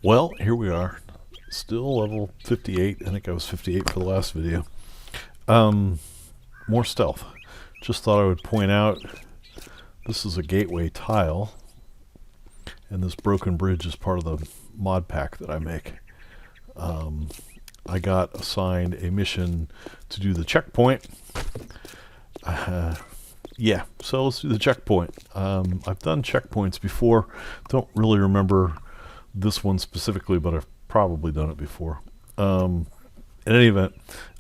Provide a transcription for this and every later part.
Well, here we are. Still level 58. I think I was 58 for the last video. More stealth. Just thought I would point out this is a gateway tile, and this broken bridge is part of the mod pack that I make. I got assigned a mission to do the checkpoint. Yeah, so let's do the checkpoint. I've done checkpoints before. Don't really remember this one specifically, but I've probably done it before. In any event,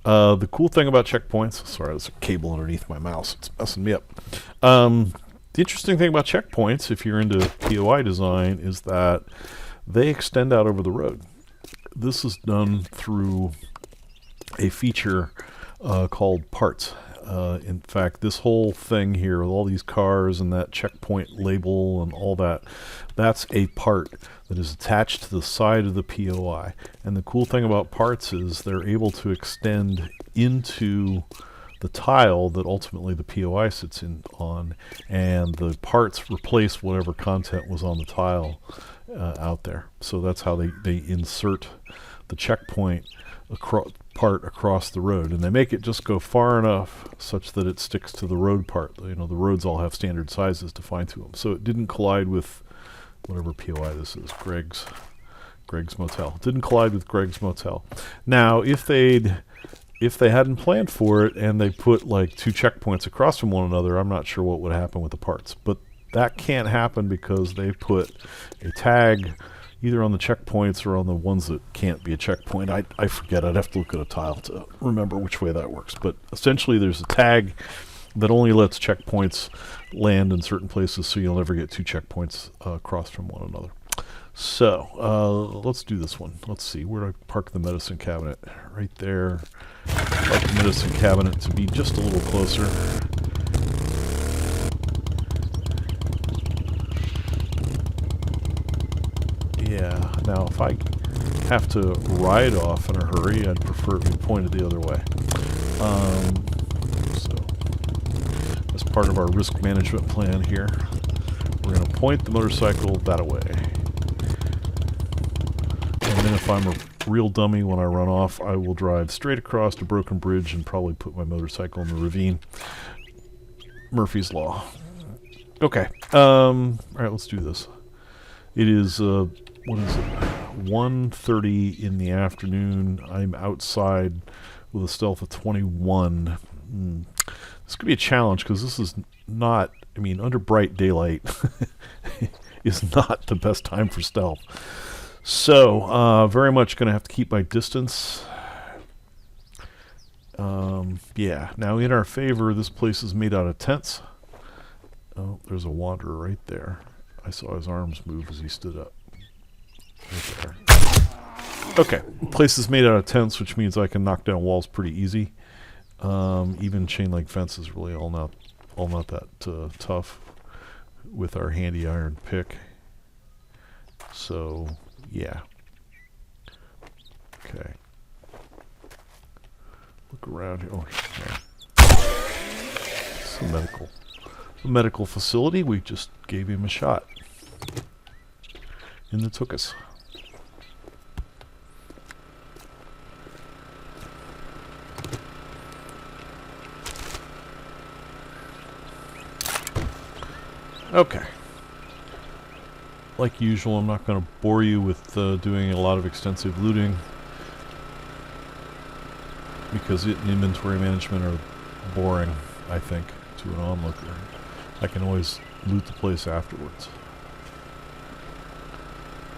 the cool thing about checkpoints, sorry, there's a cable underneath my mouse, it's messing me up. The interesting thing about checkpoints, if you're into POI design, is that they extend out over the road. This is done through a feature called parts. In fact, this whole thing here with all these cars and that checkpoint label and all that, that's a part that is attached to the side of the POI. And the cool thing about parts is they're able to extend into the tile that ultimately the POI sits in on, and the parts replace whatever content was on the tile out there. So that's how they insert the checkpoint part across the road, and they make it just go far enough such that it sticks to the road part. You know, the roads all have standard sizes defined to them, so it didn't collide with whatever POI this is, Greg's Motel. It didn't collide with Greg's Motel. Now, if they hadn't planned for it and they put like two checkpoints across from one another, I'm not sure what would happen with the parts. But that can't happen because they put a tag either on the checkpoints or on the ones that can't be a checkpoint. I forget. I'd have to look at a tile to remember which way that works. But essentially there's a tag that only lets checkpoints land in certain places, so you'll never get two checkpoints across from one another. So let's do this one. Let's see, where do I park the medicine cabinet? Right there. I'd like the medicine cabinet to be just a little closer. Yeah, now if I have to ride off in a hurry, I'd prefer it be pointed the other way. So, as part of our risk management plan here, we're going to point the motorcycle that way. And then if I'm a real dummy when I run off, I will drive straight across a broken bridge and probably put my motorcycle in the ravine. Murphy's Law. Okay. Alright, let's do this. It is, what is it? 1:30 in the afternoon. I'm outside with a stealth of 21. This could be a challenge because this is not, I mean, under bright daylight is not the best time for stealth. So, very much going to have to keep my distance. Yeah, now in our favor, this place is made out of tents. Oh, there's a wanderer right there. I saw his arms move as he stood up. Right there. Okay, the place is made out of tents, which means I can knock down walls pretty easy. Even chain link fence is really all not that tough with our handy iron pick. So yeah. Okay. Look around here. Oh, yeah. It's a medical facility. We just gave him a shot in the tuchus. Okay. Like usual, I'm not going to bore you with doing a lot of extensive looting because inventory management are boring, I think, to an onlooker. I can always loot the place afterwards.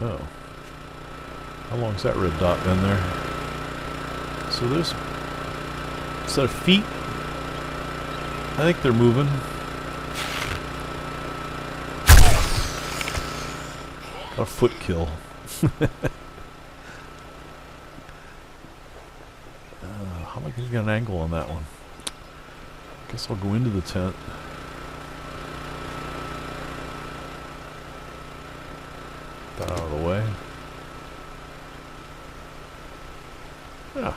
Oh. How long's that red dot been there? So there's a set of feet. I think they're moving. A foot kill. How am I going to get an angle on that one? Guess I'll go into the tent. That out of the way. Yeah.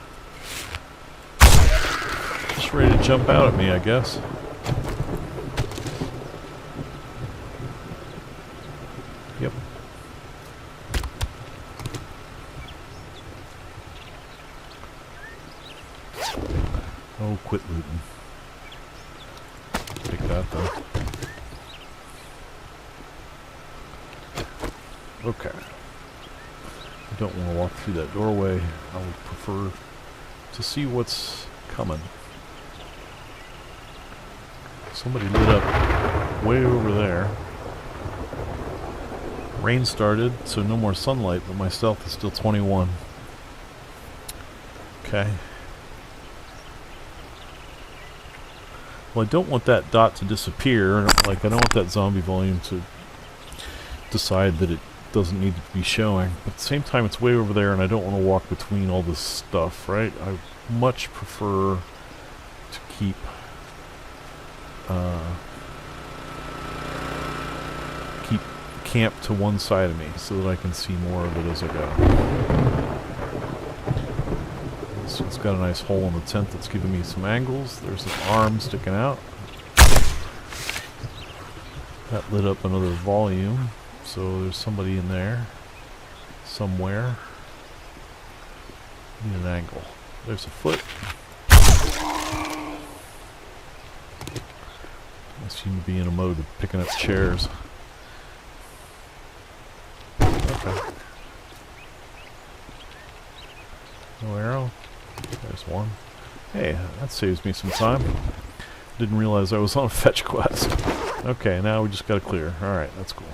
Just ready to jump out at me, I guess. quit looting. Take that though. Okay. I don't want to walk through that doorway. I would prefer to see what's coming. Somebody lit up way over there. Rain started, so no more sunlight, but my stealth is still 21. Okay. Well, I don't want that dot to disappear. Like, I don't want that zombie volume to decide that it doesn't need to be showing. But at the same time, it's way over there, and I don't want to walk between all this stuff, right? I much prefer to keep camp to one side of me so that I can see more of it as I go. This one's got a nice hole in the tent that's giving me some angles. There's an arm sticking out. That lit up another volume, so there's somebody in there somewhere. Need an angle. There's a foot. I seem to be in a mode of picking up chairs. Okay. No arrow. There's one. Hey, that saves me some time. Didn't realize I was on a fetch quest. Okay, now we just gotta clear. Alright, that's cool.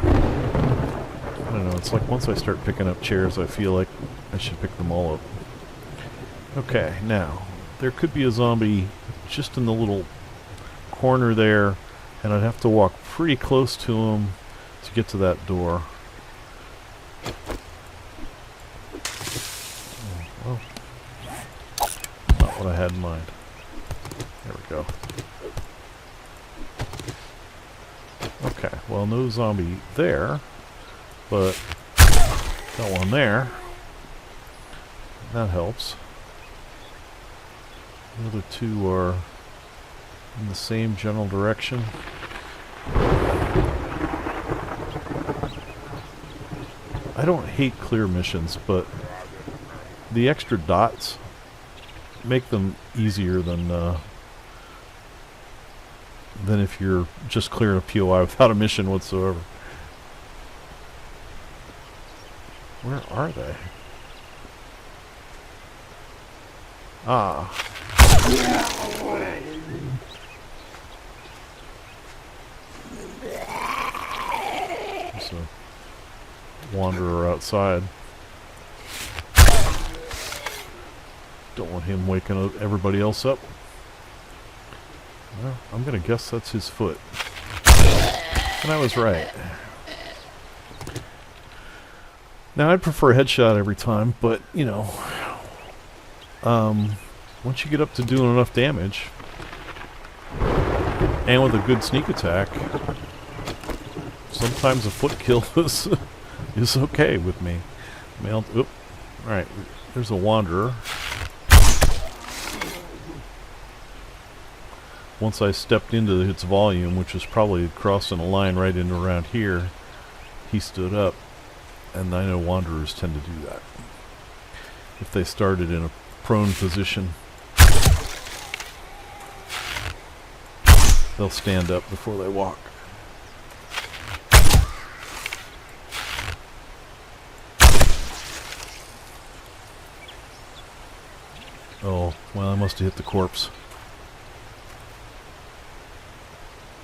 I don't know, it's like once I start picking up chairs, I feel like I should pick them all up. Okay, now, there could be a zombie just in the little corner there, and I'd have to walk pretty close to him to get to that door. Oh, well, not what I had in mind. There we go. Okay, well, no zombie there, but got one there. That helps. The other two are in the same general direction. I don't hate clear missions, but the extra dots make them easier than if you're just clearing a POI without a mission whatsoever. Where are they? Ah. There's a wanderer outside. Don't want him waking everybody else up. Well, I'm gonna guess that's his foot. And I was right. Now, I'd prefer a headshot every time, but, you know, once you get up to doing enough damage, and with a good sneak attack, sometimes a foot kill is okay with me. Alright, there's a wanderer. Once I stepped into its volume, which was probably crossing a line right into around here, he stood up. And I know wanderers tend to do that. If they started in a prone position, they'll stand up before they walk. Oh, well, I must have hit the corpse.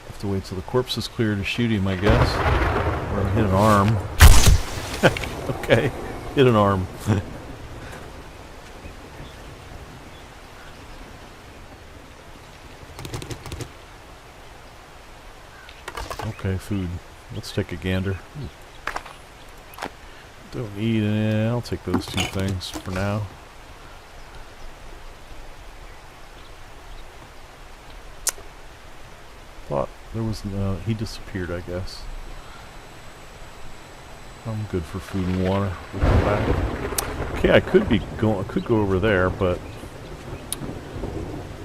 Have to wait till the corpse is clear to shoot him, I guess. Or hit an arm. Okay, hit an arm. Okay, food. Let's take a gander. Don't need any. I'll take those two things for now. Thought there was no. He disappeared, I guess. I'm good for food and water. We'll come back. Okay, I could go over there, but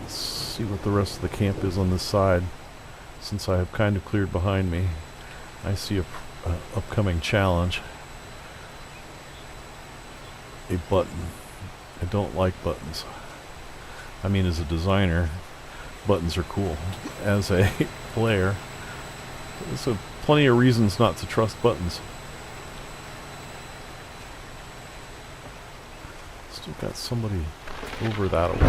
let's see what the rest of the camp is on this side. Since I have kind of cleared behind me, I see a upcoming challenge. A button. I don't like buttons. I mean, as a designer, buttons are cool. As a player, there's plenty of reasons not to trust buttons. Still got somebody over that way.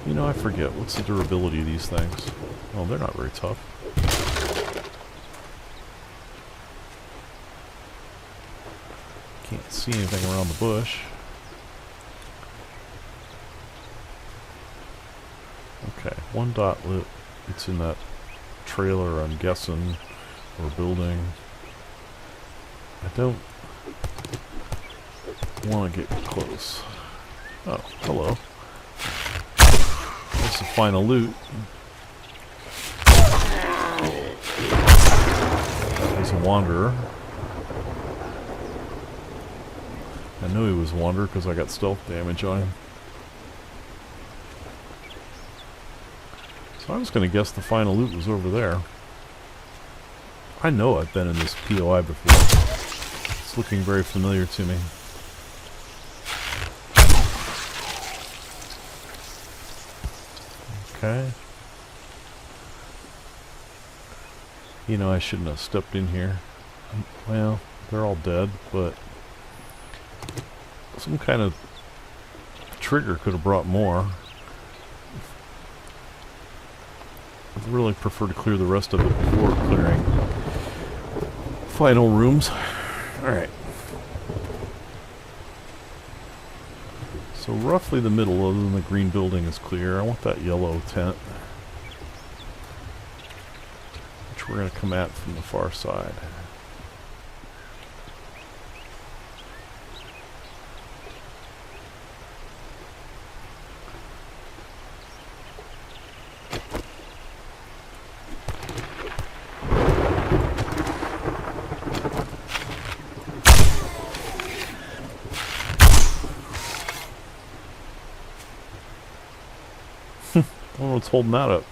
You know, I forget. What's the durability of these things? Oh, they're not very tough. Can't see anything around the bush. Okay, one dot lit. It's in that trailer, I'm guessing, or building. I don't want to get close. Oh, hello. That's the final loot. That was a wanderer. I knew he was a wanderer because I got stealth damage on him. So I was going to guess the final loot was over there. I know I've been in this POI before. It's looking very familiar to me. Okay. You know, I shouldn't have stepped in here. Well, they're all dead, but some kind of trigger could have brought more. I'd really prefer to clear the rest of it before clearing final rooms. Alright. So roughly the middle, other than the green building, is clear. I want that yellow tent, which we're going to come at from the far side. I don't know what's holding that up.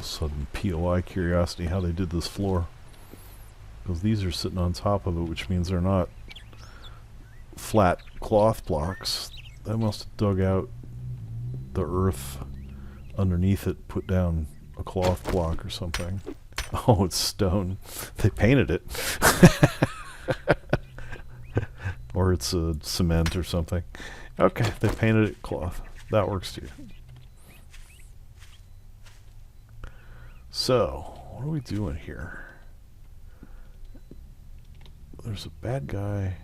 Sudden POI curiosity how they did this floor, because these are sitting on top of it, which means they're not flat cloth blocks. They must have dug out the earth underneath it, put down a cloth block or something. Oh, it's stone. They painted it. Or it's cement or something. Okay, they painted it cloth. That works too. So, what are we doing here? There's a bad guy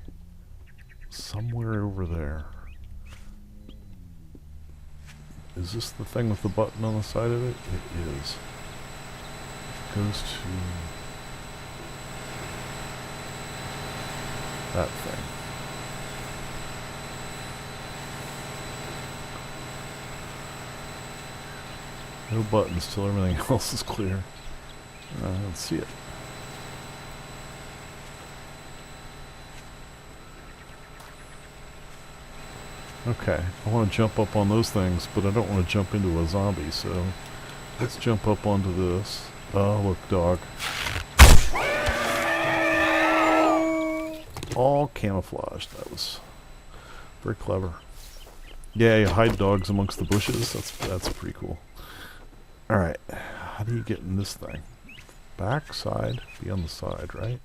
somewhere over there. Is this the thing with the button on the side of it? It is. It goes to that thing. No buttons till everything else is clear. I don't see it. Okay, I want to jump up on those things, but I don't want to jump into a zombie, so let's jump up onto this. Oh, look, dog. All camouflaged. That was very clever. Yeah, you hide dogs amongst the bushes. That's pretty cool. Alright, how do you get in this thing? Back side? Be on the side, right?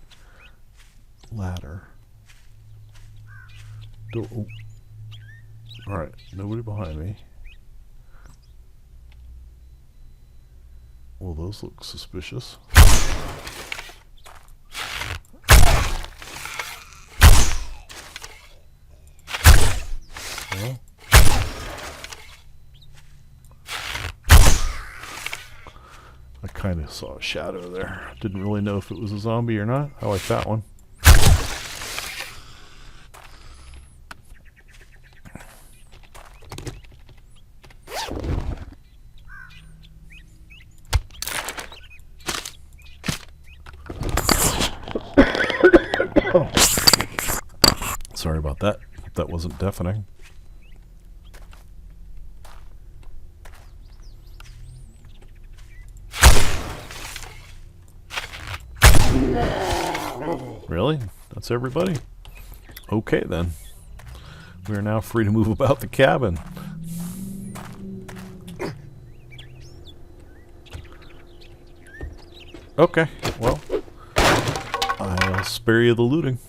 Ladder. Oh. Alright, nobody behind me. Well, those look suspicious. Well, I kind of saw a shadow there. Didn't really know if it was a zombie or not. I like that one. Sorry about that. That wasn't deafening. Really? That's everybody? Okay then. We are now free to move about the cabin. Okay, well, I'll spare you the looting.